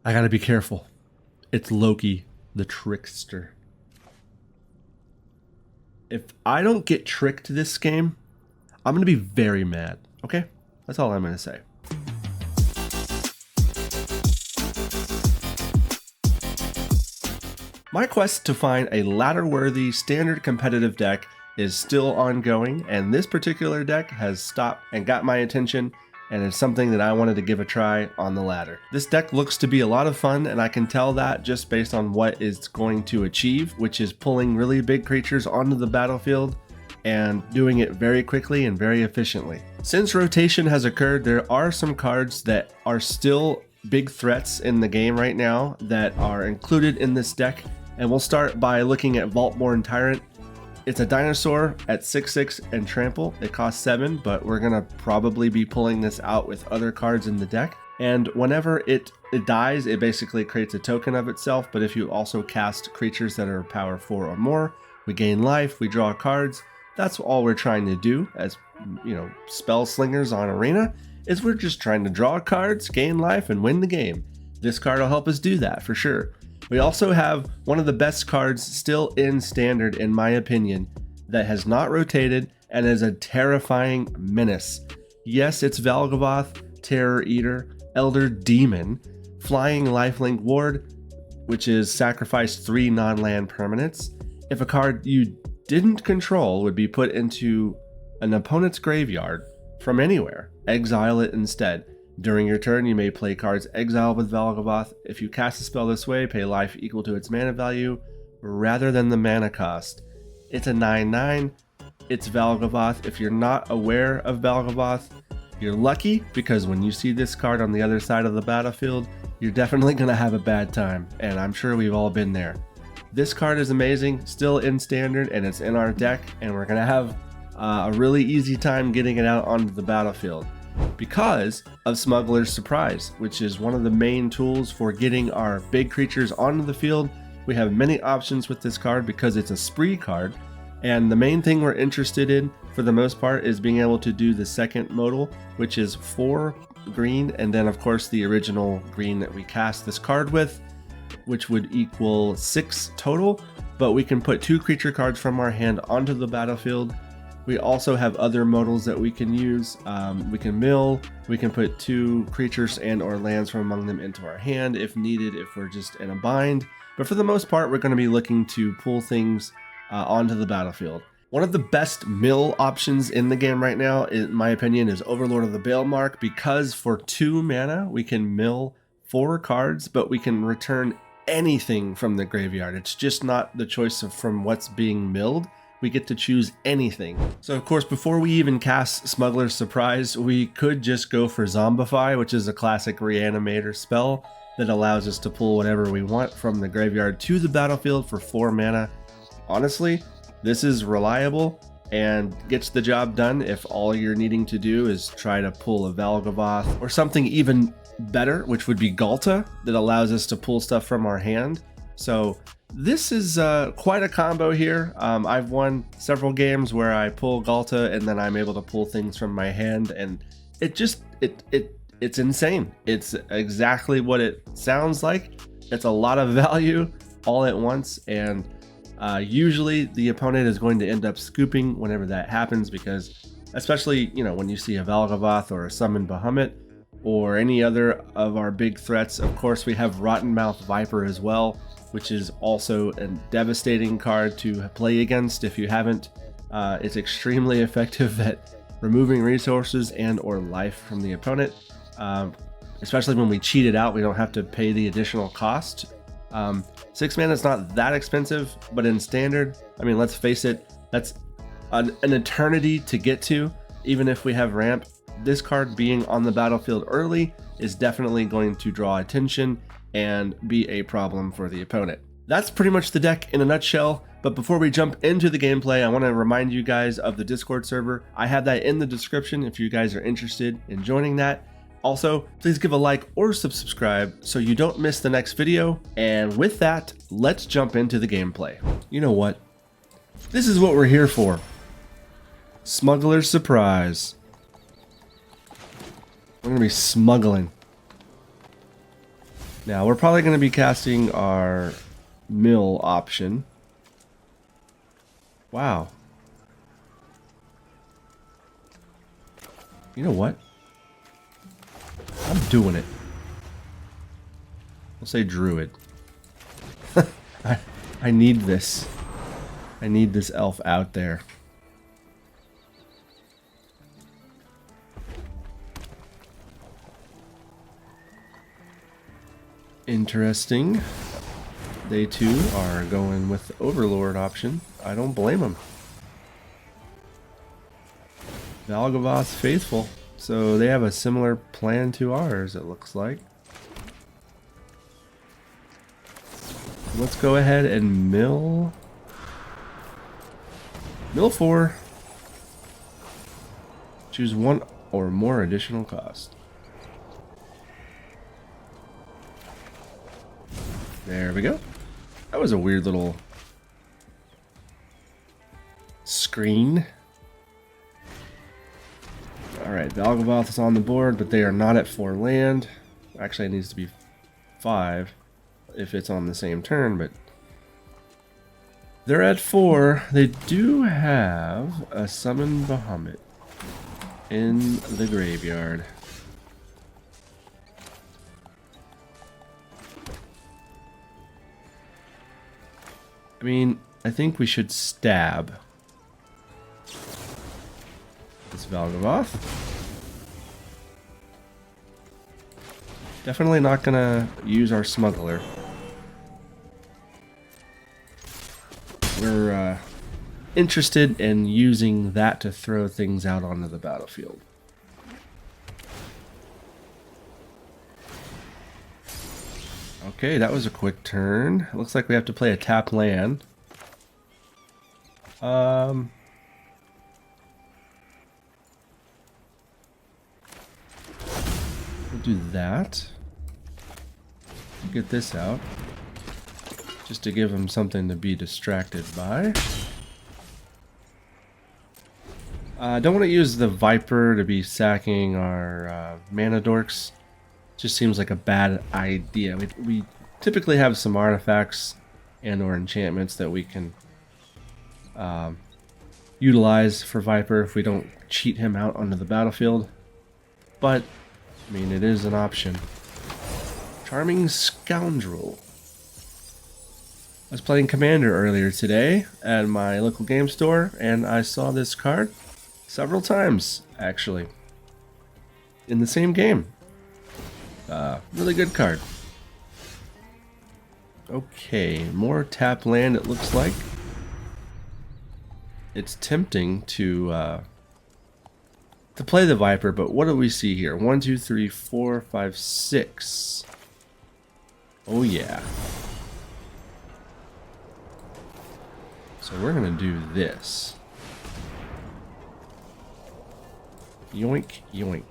I gotta be careful. It's Loki, the trickster. If I don't get tricked this game, I'm gonna be very mad, okay? That's all I'm gonna say. My quest to find a ladder-worthy standard competitive deck is still ongoing, and this particular deck has stopped and got my attention, and it's something that I wanted to give a try on the ladder. This deck looks to be a lot of fun, and I can tell that just based on what it's going to achieve, which is pulling really big creatures onto the battlefield and doing it very quickly and very efficiently. Since rotation has occurred, there are some cards that are still big threats in the game right now that are included in this deck, and we'll start by looking at Vaultborn Tyrant. It's a dinosaur at 6/6 and trample. It costs 7, but we're gonna probably be pulling this out with other cards in the deck. And whenever it dies, it basically creates a token of itself. But if you also cast creatures that are power 4 or more, we gain life, we draw cards. That's all we're trying to do as, spell slingers on Arena, is we're just trying to draw cards, gain life, and win the game. This card will help us do that for sure. We also have one of the best cards still in Standard, in my opinion, that has not rotated and is a terrifying menace. Yes, it's Valgavoth, Terror Eater, Elder Demon, Flying Lifelink Ward, which is sacrifice 3 non-land permanents. If a card you didn't control would be put into an opponent's graveyard from anywhere, exile it instead. During your turn, you may play cards exiled with Valgavoth. If you cast a spell this way, pay life equal to its mana value rather than the mana cost. It's a 9/9. It's Valgavoth. If you're not aware of Valgavoth, you're lucky, because when you see this card on the other side of the battlefield, you're definitely going to have a bad time, and I'm sure we've all been there. This card is amazing, still in Standard, and it's in our deck, and we're going to have a really easy time getting it out onto the battlefield because of Smuggler's Surprise, which is one of the main tools for getting our big creatures onto the field. We have many options with this card because it's a spree card, and the main thing we're interested in for the most part is being able to do the second modal, which is 4 green, and then of course the original green that we cast this card with, which would equal 6 total, but we can put 2 creature cards from our hand onto the battlefield. We also have other modals that we can use. We can mill, we can put 2 creatures and or lands from among them into our hand if needed, if we're just in a bind. But for the most part, we're going to be looking to pull things onto the battlefield. One of the best mill options in the game right now, in my opinion, is Overlord of the Balemurk, because for 2 mana, we can mill 4 cards, but we can return anything from the graveyard. It's just not the choice of from what's being milled. We get to choose anything. So of course, before we even cast Smuggler's Surprise, we could just go for Zombify, which is a classic reanimator spell that allows us to pull whatever we want from the graveyard to the battlefield for 4 mana. Honestly, this is reliable and gets the job done if all you're needing to do is try to pull a Valgavoth or something even better, which would be Ghalta, that allows us to pull stuff from our hand. So this is quite a combo here. I've won several games where I pull Ghalta and then I'm able to pull things from my hand, and it's insane. It's exactly what it sounds like. It's a lot of value all at once, and usually the opponent is going to end up scooping whenever that happens, because especially when you see a Valgavoth or a summon Bahamut or any other of our big threats. Of course, we have Rottenmouth Viper as well, which is also a devastating card to play against if you haven't. It's extremely effective at removing resources and or life from the opponent, especially when we cheat it out. We don't have to pay the additional cost. 6 mana is not that expensive, but in Standard, I mean, let's face it, that's an eternity to get to. Even if we have ramp, this card being on the battlefield early is definitely going to draw attention and be a problem for the opponent. That's pretty much the deck in a nutshell, but before we jump into the gameplay, I want to remind you guys of the Discord server. I have that in the description if you guys are interested in joining that. Also, please give a like or subscribe so you don't miss the next video, and with that, let's jump into the gameplay. You know what? This is what we're here for. Smuggler's Surprise. We're gonna be smuggling. Now, we're probably going to be casting our mill option. Wow. You know what? I'm doing it. We'll say druid. I need this. I need this elf out there. Interesting. They too are going with the Overlord option. I don't blame them. Valgavoth faithful. So they have a similar plan to ours, it looks like. Let's go ahead and mill 4. Choose one or more additional cost. There we go. That was a weird little screen. Alright, Valgavoth is on the board, but they are not at 4 land. Actually, it needs to be 5 if it's on the same turn, but they're at 4. They do have a summon Bahamut in the graveyard. I mean, I think we should stab this Valgavoth. Definitely not gonna use our Smuggler. We're interested in using that to throw things out onto the battlefield. Okay, that was a quick turn. It looks like we have to play a tap land. We'll do that. Get this out. Just to give him something to be distracted by. I don't want to use the Viper to be sacking our mana dorks. Just seems like a bad idea. We typically have some artifacts and or enchantments that we can utilize for Viper if we don't cheat him out onto the battlefield. But, I mean, it is an option. Charming Scoundrel. I was playing Commander earlier today at my local game store, and I saw this card several times, actually, in the same game. Really good card. Okay, more tap land it looks like. It's tempting to play the Viper, but what do we see here? 1, 2, 3, 4, 5, 6. Oh yeah. So we're gonna do this. Yoink, yoink.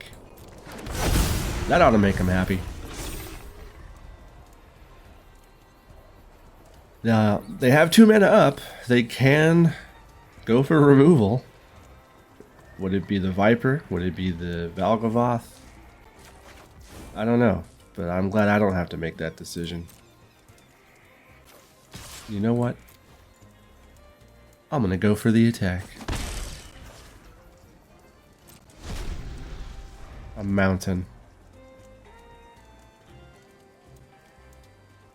That ought to make him happy. Now, they have 2 mana up. They can go for removal. Would it be the Viper? Would it be the Valgavoth? I don't know, but I'm glad I don't have to make that decision. You know what? I'm gonna go for the attack. A mountain.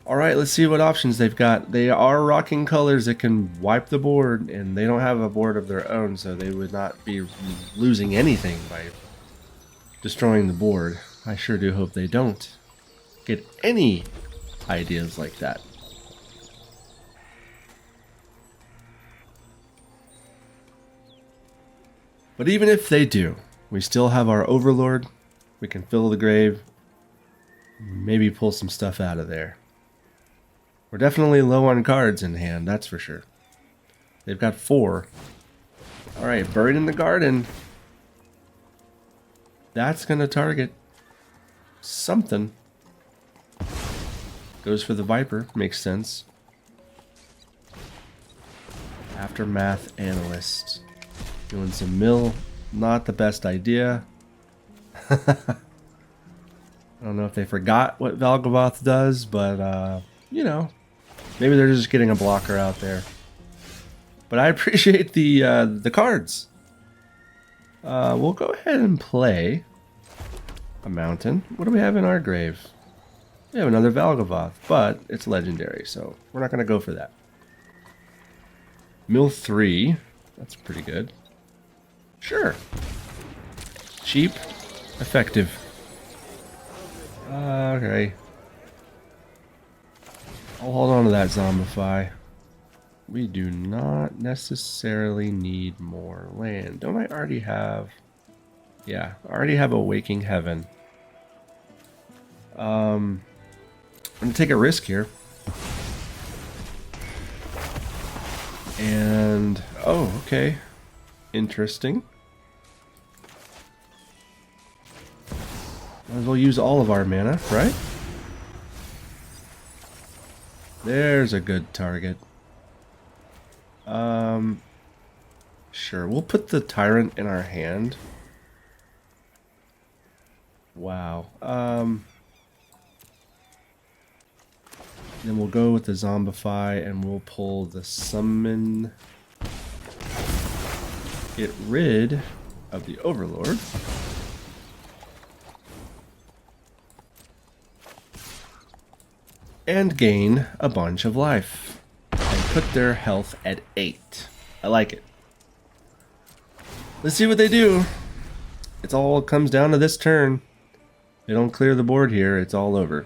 Alright, let's see what options they've got. They are rocking colors that can wipe the board, and they don't have a board of their own, so they would not be losing anything by destroying the board. I sure do hope they don't get any ideas like that. But even if they do, we still have our Overlord. We can fill the grave. Maybe pull some stuff out of there. We're definitely low on cards in hand, that's for sure. They've got 4. Alright, Buried in the Garden. That's going to target something. Goes for the Viper, makes sense. Aftermath Analyst. Doing some mill, not the best idea. I don't know if they forgot what Valgavoth does, but, you know, maybe they're just getting a blocker out there. But I appreciate the cards. We'll go ahead and play a mountain. What do we have in our grave? We have another Valgavoth, but it's legendary, so we're not going to go for that. Mill 3. That's pretty good. Sure. Cheap. Effective. Okay. I'll hold on to that Zombify. We do not necessarily need more land. Don't I already have... Yeah, I already have a Waking Heaven. I'm going to take a risk here. And... Oh, okay. Interesting. Might as well use all of our mana, right? There's a good target. Sure, we'll put the Tyrant in our hand. Wow. Then we'll go with the Zombify and we'll pull the Summon. Get rid of the Overlord. And gain a bunch of life. And put their health at 8. I like it. Let's see what they do. It's all comes down to this turn. They don't clear the board here, it's all over.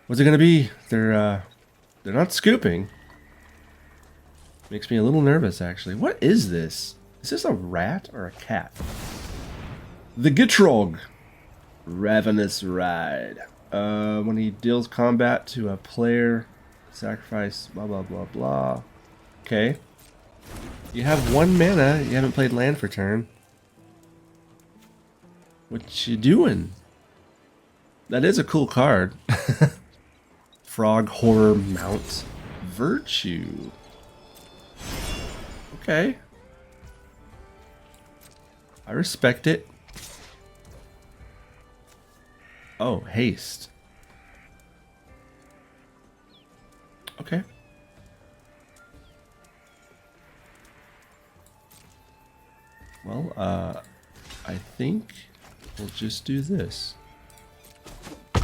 What's it gonna be? They're not scooping. Makes me a little nervous, actually. What is this? Is this a rat or a cat? The Gitrog. Ravenous Ride. When he deals combat to a player, sacrifice, blah, blah, blah, blah. Okay. You have 1 mana. You haven't played land for turn. What you doing? That is a cool card. Frog Horror Mount. Virtue. Okay. I respect it. Oh, haste. Okay. Well, I think we'll just do this. I'm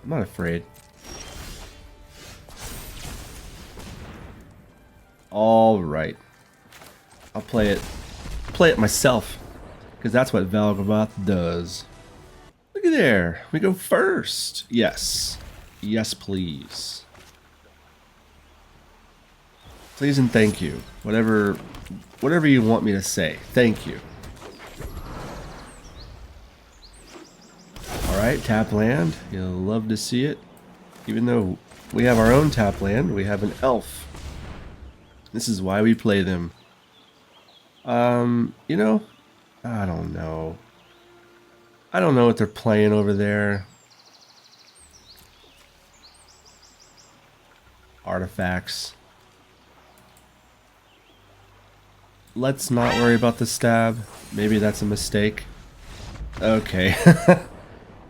not afraid. All right. I'll play it myself, because that's what Valgavoth does. Look at there. We go first. Yes. Yes, please. Please and thank you. Whatever you want me to say. Thank you. Alright, tap land. You'll love to see it. Even though we have our own tap land, we have an elf. This is why we play them. You know, I don't know. I don't know what they're playing over there. Artifacts. Let's not worry about the stab. Maybe that's a mistake. Okay.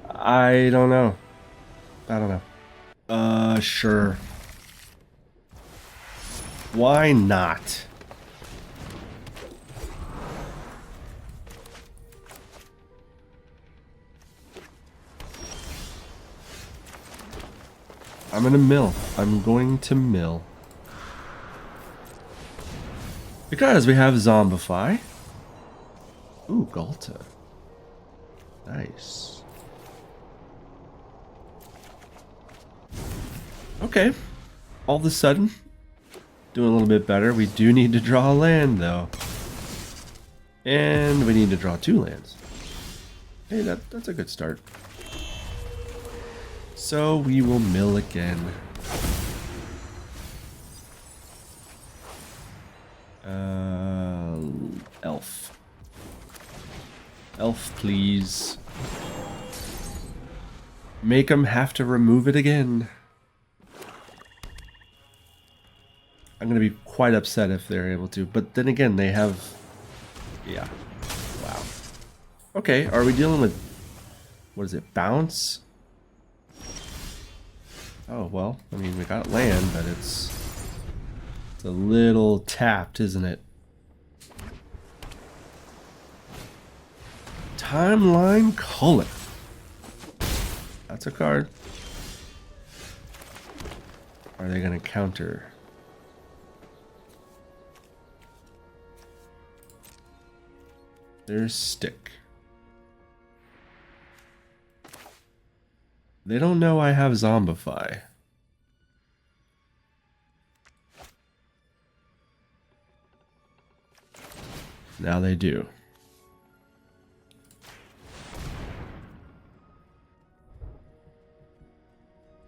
I don't know. I don't know. Sure. Why not? I'm gonna mill. I'm going to mill. Because we have Zombify. Ooh, Ghalta. Nice. Okay. All of a sudden, doing a little bit better. We do need to draw a land, though. And we need to draw 2 lands. Hey, that's a good start. So we will mill again. Elf. Elf, please. Make them have to remove it again. I'm going to be quite upset if they're able to. But then again, they have... Yeah. Wow. Okay, are we dealing with... What is it? Bounce? Oh, well, I mean, we got land, but it's a little tapped, isn't it? Timeline Color. That's a card. Are they going to counter? There's Stick. They don't know I have Zombify. Now they do.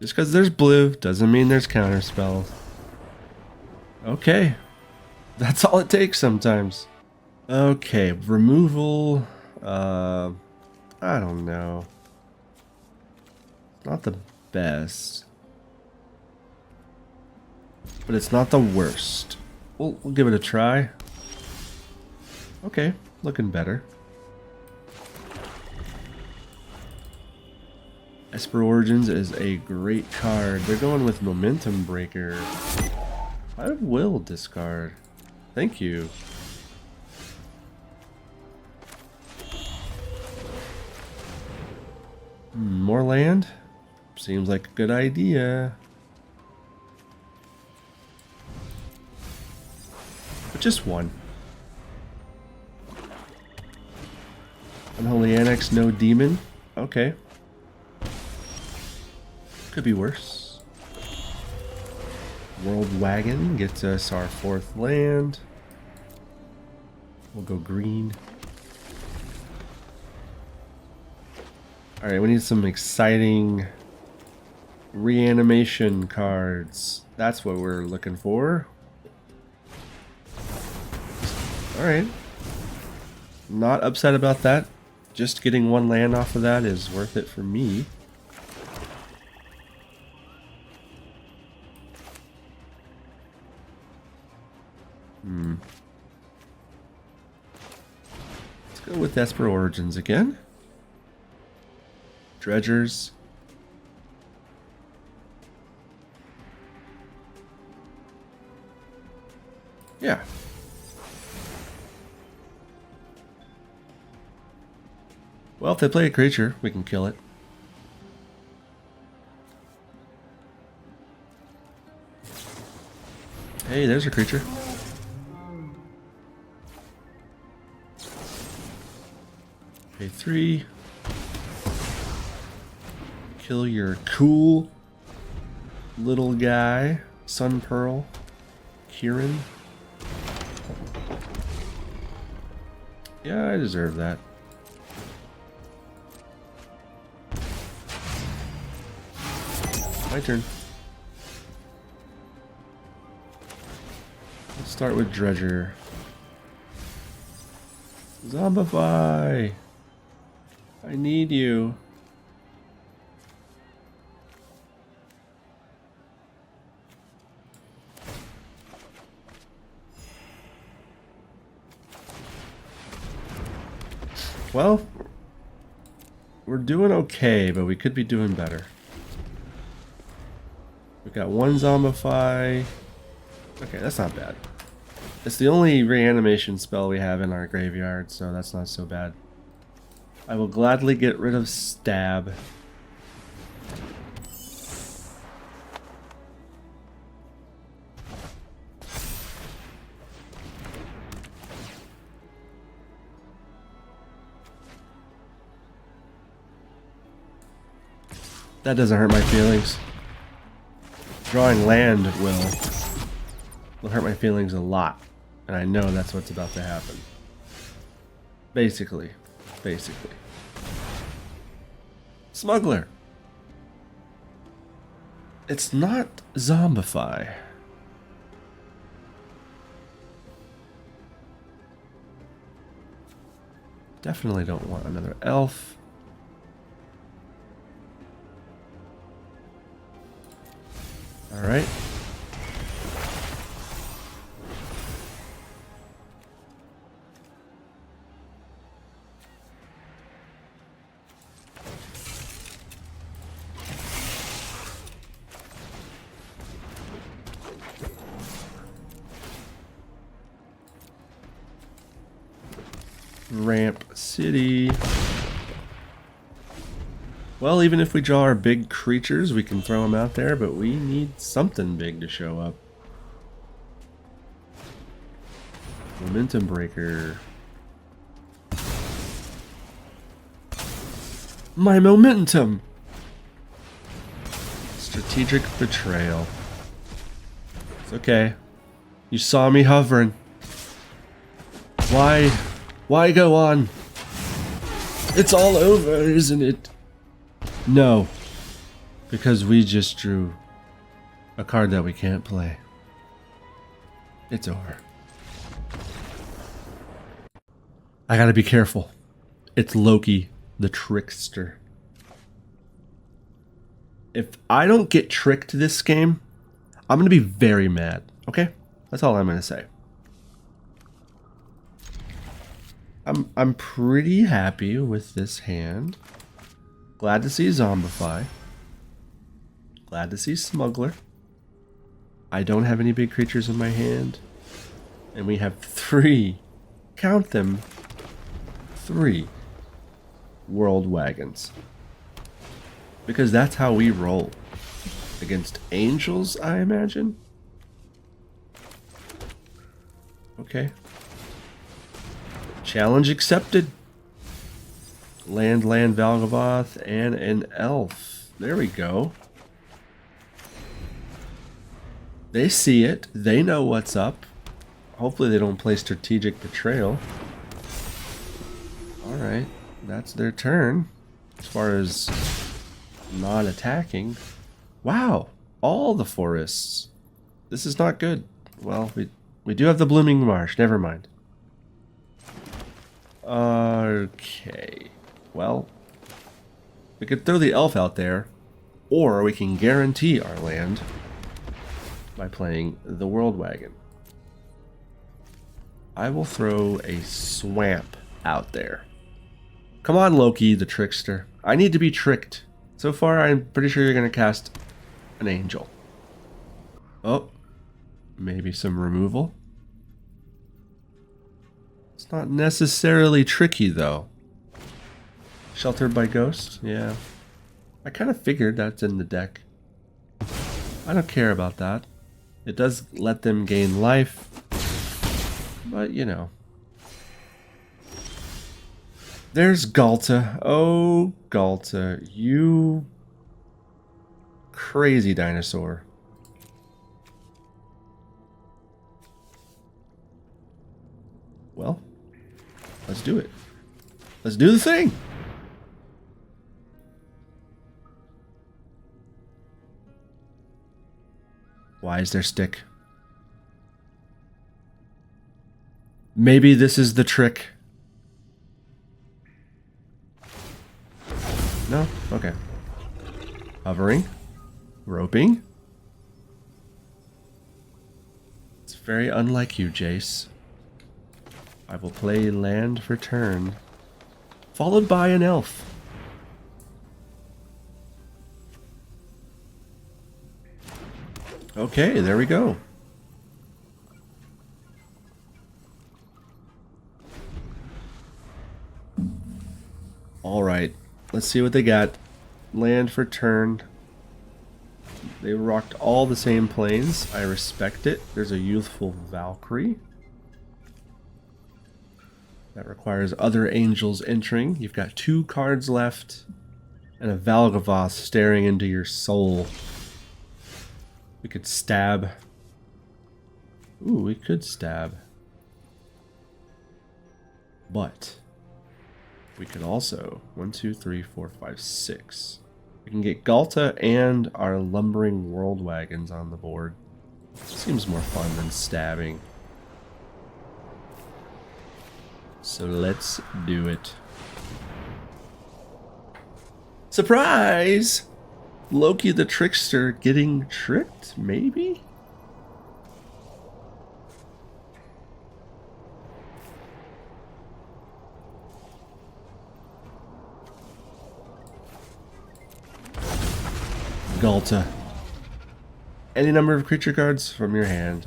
Just because there's blue doesn't mean there's counter spells. Okay. That's all it takes sometimes. Okay, removal. I don't know. Not the best. But it's not the worst. We'll give it a try. Okay, looking better. Esper Origins is a great card. They're going with Momentum Breaker. I will discard. Thank you. More land? Seems like a good idea. But just one. Unholy Annex, no demon. Okay. Could be worse. Worldwagon gets us our 4th land. We'll go green. Alright, we need some exciting reanimation cards. That's what we're looking for. Alright. Not upset about that. Just getting 1 land off of that is worth it for me. Let's go with Esper Origins again. Dredgers. Yeah. Well, if they play a creature, we can kill it. Hey, there's a creature. Pay 3. Kill your cool little guy. Sun Pearl. Kieran. Yeah, I deserve that. My turn. Let's start with Dredger. Zombify! I need you. Well, we're doing okay, but we could be doing better. We've got 1 Zombify. Okay, that's not bad. It's the only reanimation spell we have in our graveyard, so that's not so bad. I will gladly get rid of Stab. That doesn't hurt my feelings. Drawing land will hurt my feelings a lot, and I know that's what's about to happen. Basically. Smuggler. It's not Zombify. Definitely don't want another elf. Alright. Ramp City. Well, even if we draw our big creatures, we can throw them out there, but we need something big to show up. Momentum Breaker. My momentum! Strategic Betrayal. It's okay. You saw me hovering. Why go on? It's all over, isn't it? No. Because we just drew a card that we can't play. It's over. I gotta be careful. It's Loki, the trickster. If I don't get tricked this game, I'm gonna be very mad. Okay? That's all I'm gonna say. I'm pretty happy with this hand. Glad to see Zombify. Glad to see Smuggler. I don't have any big creatures in my hand. And we have 3, count them, 3 Worldwagons. Because that's how we roll. Against angels, I imagine? Okay. Challenge accepted. Land, Valgavoth, and an elf. There we go. They see it. They know what's up. Hopefully they don't play Strategic Betrayal. Alright. That's their turn. As far as not attacking. Wow. All the forests. This is not good. Well, we do have the Blooming Marsh. Never mind. Okay. Well, we could throw the elf out there, or we can guarantee our land by playing the Worldwagon. I will throw a swamp out there. Come on, Loki, the trickster. I need to be tricked. So far, I'm pretty sure you're going to cast an angel. Oh, maybe some removal. It's not necessarily tricky, though. Sheltered by Ghost? Yeah. I kind of figured that's in the deck. I don't care about that. It does let them gain life. But, you know. There's Ghalta. Oh, Ghalta. You crazy dinosaur. Well, let's do it. Let's do the thing. Why is there stick? Maybe this is the trick. No? Okay. Hovering. Roping. It's very unlike you, Jace. I will play land for turn, followed by an elf. Okay, there we go. Alright, let's see what they got. Land for turn. They rocked all the same planes. I respect it. There's a youthful Valkyrie. That requires other angels entering. You've got 2 cards left. And a Valgavoth staring into your soul. We could stab. Ooh, we could stab. But we could also 1, 2, 3, 4, 5, 6. We can get Ghalta and our Lumbering Worldwagons on the board. Seems more fun than stabbing. So let's do it. Surprise! Loki the trickster getting tricked, maybe? Ghalta. Any number of creature cards from your hand.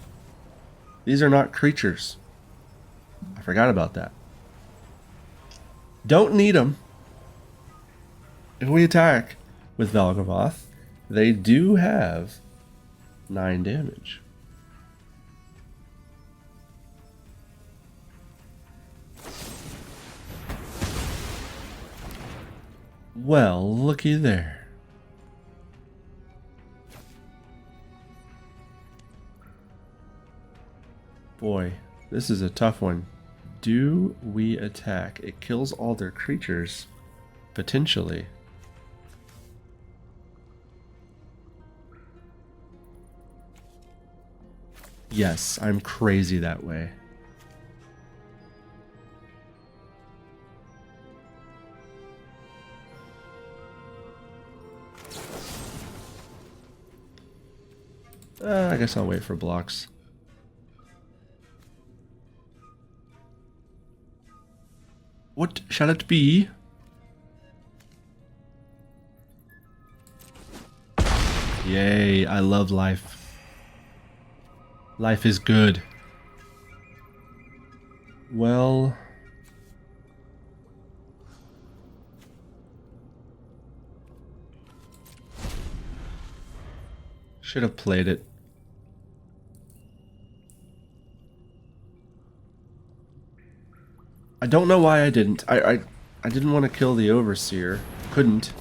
These are not creatures. I forgot about that. Don't need them. If we attack with Valgavoth, they do have 9 damage. Well, looky there. Boy, this is a tough one. Do we attack? It kills all their creatures, potentially. Yes, I'm crazy that way. I guess I'll wait for blocks. What shall it be? Yay, I love life. Life is good. Well... should have played it. I don't know why I didn't. I didn't want to kill the Overseer. Couldn't.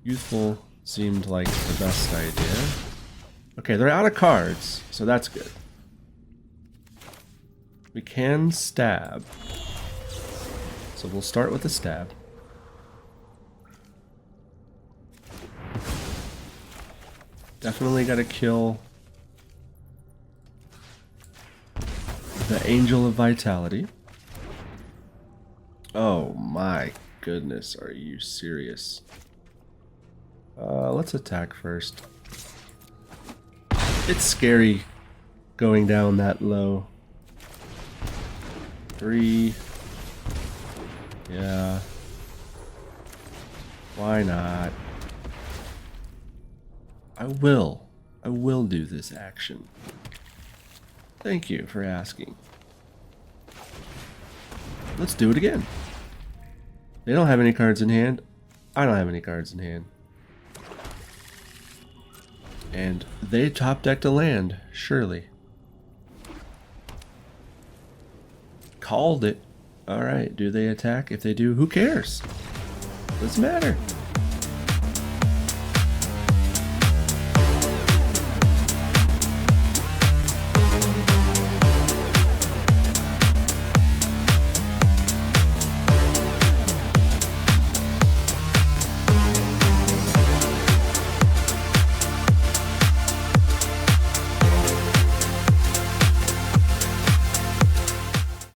Youthful seemed like the best idea. Okay, they're out of cards, so that's good. We can stab. So we'll start with the stab. Definitely gotta kill the Angel of Vitality. Oh my goodness, are you serious? Let's attack first. It's scary going down that low. 3. Yeah. Why not? I will do this action. Thank you for asking. Let's do it again. They don't have any cards in hand. I don't have any cards in hand. And they top decked a land, surely. Called it. Alright, do they attack? If they do, who cares? Doesn't matter.